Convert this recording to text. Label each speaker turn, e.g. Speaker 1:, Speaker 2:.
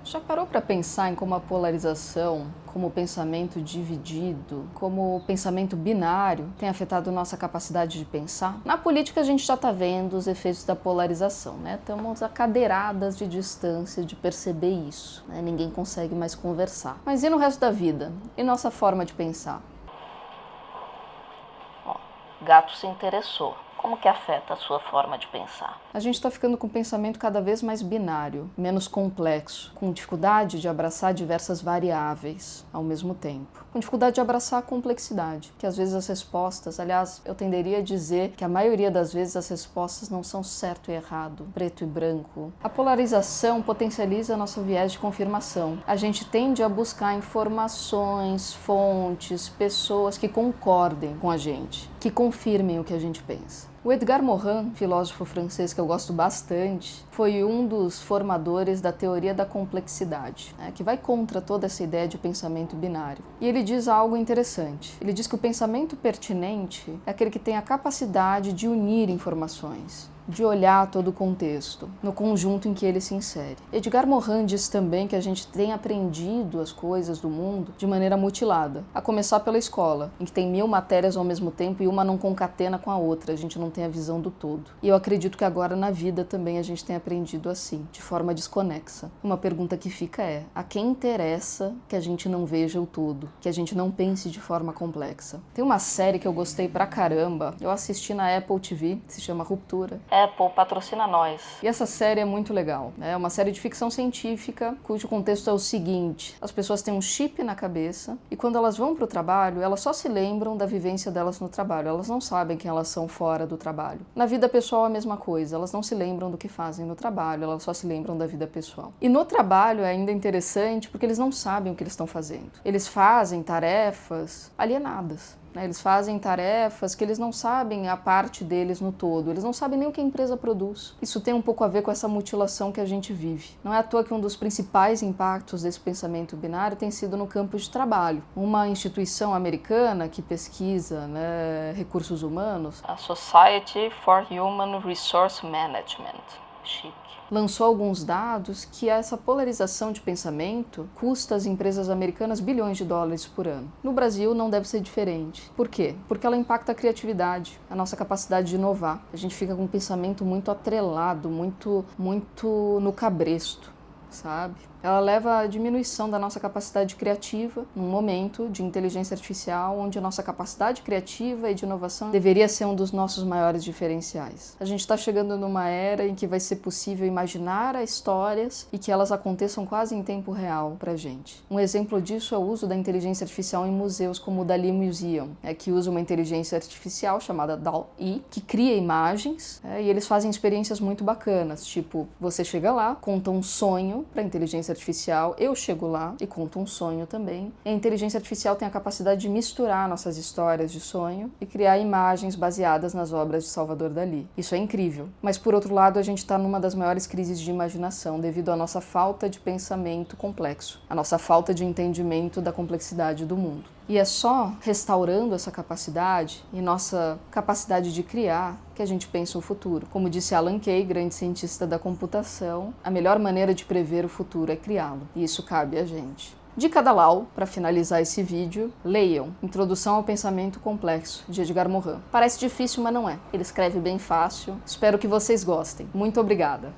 Speaker 1: Já parou para pensar em como a polarização, como o pensamento dividido, como o pensamento binário tem afetado nossa capacidade de pensar? Na política a gente já está vendo os efeitos da polarização, né? Estamos a cadeiradas de distância de perceber isso, né? Ninguém consegue mais conversar. Mas e no resto da vida? E nossa forma de pensar? Ó, gato se interessou. Como que afeta a sua forma de pensar? A gente está ficando com um pensamento cada vez mais binário, menos complexo, com dificuldade de abraçar diversas variáveis ao mesmo tempo, com dificuldade de abraçar a complexidade, que às vezes as respostas, aliás, eu tenderia a dizer que a maioria das vezes as respostas não são certo e errado, preto e branco. A polarização potencializa nosso viés de confirmação. A gente tende a buscar informações, fontes, pessoas que concordem com a gente, que confirmem o que a gente pensa. O Edgar Morin, filósofo francês que eu gosto bastante, foi um dos formadores da teoria da complexidade, né, que vai contra toda essa ideia de pensamento binário. E ele diz algo interessante. Ele diz que o pensamento pertinente é aquele que tem a capacidade de unir informações, de olhar todo o contexto, no conjunto em que ele se insere. Edgar Morin diz também que a gente tem aprendido as coisas do mundo de maneira mutilada, a começar pela escola, em que tem 1000 matérias ao mesmo tempo e uma não concatena com a outra, a gente não tem a visão do todo. E eu acredito que agora na vida também a gente tem aprendido assim, de forma desconexa. Uma pergunta que fica é: a quem interessa que a gente não veja o todo, que a gente não pense de forma complexa? Tem uma série que eu gostei pra caramba, eu assisti na Apple TV, se chama Ruptura. Apple patrocina nós. E essa série é muito legal. É uma série de ficção científica, cujo contexto é o seguinte: as pessoas têm um chip na cabeça e quando elas vão para o trabalho, elas só se lembram da vivência delas no trabalho. Elas não sabem quem elas são fora do trabalho. Na vida pessoal a mesma coisa. Elas não se lembram do que fazem no trabalho, elas só se lembram da vida pessoal. E no trabalho é ainda interessante porque eles não sabem o que eles estão fazendo. Eles fazem tarefas alienadas. Eles fazem tarefas que eles não sabem a parte deles no todo, eles não sabem nem o que a empresa produz. Isso tem um pouco a ver com essa mutilação que a gente vive. Não é à toa que um dos principais impactos desse pensamento binário tem sido no campo de trabalho. Uma instituição americana que pesquisa, né, recursos humanos, a Society for Human Resource Management, chique, lançou alguns dados que essa polarização de pensamento custa às empresas americanas bilhões de dólares por ano. No Brasil não deve ser diferente. Por quê? Porque ela impacta a criatividade, a nossa capacidade de inovar. A gente fica com um pensamento muito atrelado, muito no cabresto, sabe? Ela leva à diminuição da nossa capacidade criativa num momento de inteligência artificial onde a nossa capacidade criativa e de inovação deveria ser um dos nossos maiores diferenciais. A gente está chegando numa era em que vai ser possível imaginar histórias e que elas aconteçam quase em tempo real pra gente. Um exemplo disso é o uso da inteligência artificial em museus como o Dali Museum, que usa uma inteligência artificial chamada DALL-E, que cria imagens, e eles fazem experiências muito bacanas, tipo, você chega lá, conta um sonho para a inteligência artificial, eu chego lá e conto um sonho também. E a inteligência artificial tem a capacidade de misturar nossas histórias de sonho e criar imagens baseadas nas obras de Salvador Dalí. Isso é incrível. Mas, por outro lado, a gente está numa das maiores crises de imaginação devido à nossa falta de pensamento complexo, a nossa falta de entendimento da complexidade do mundo. E é só restaurando essa capacidade e nossa capacidade de criar que a gente pensa o futuro. Como disse Alan Kay, grande cientista da computação, a melhor maneira de prever o futuro é criá-lo. E isso cabe a gente. Dica da Lau, para finalizar esse vídeo, leiam Introdução ao Pensamento Complexo, de Edgar Morin. Parece difícil, mas não é. Ele escreve bem fácil. Espero que vocês gostem. Muito obrigada!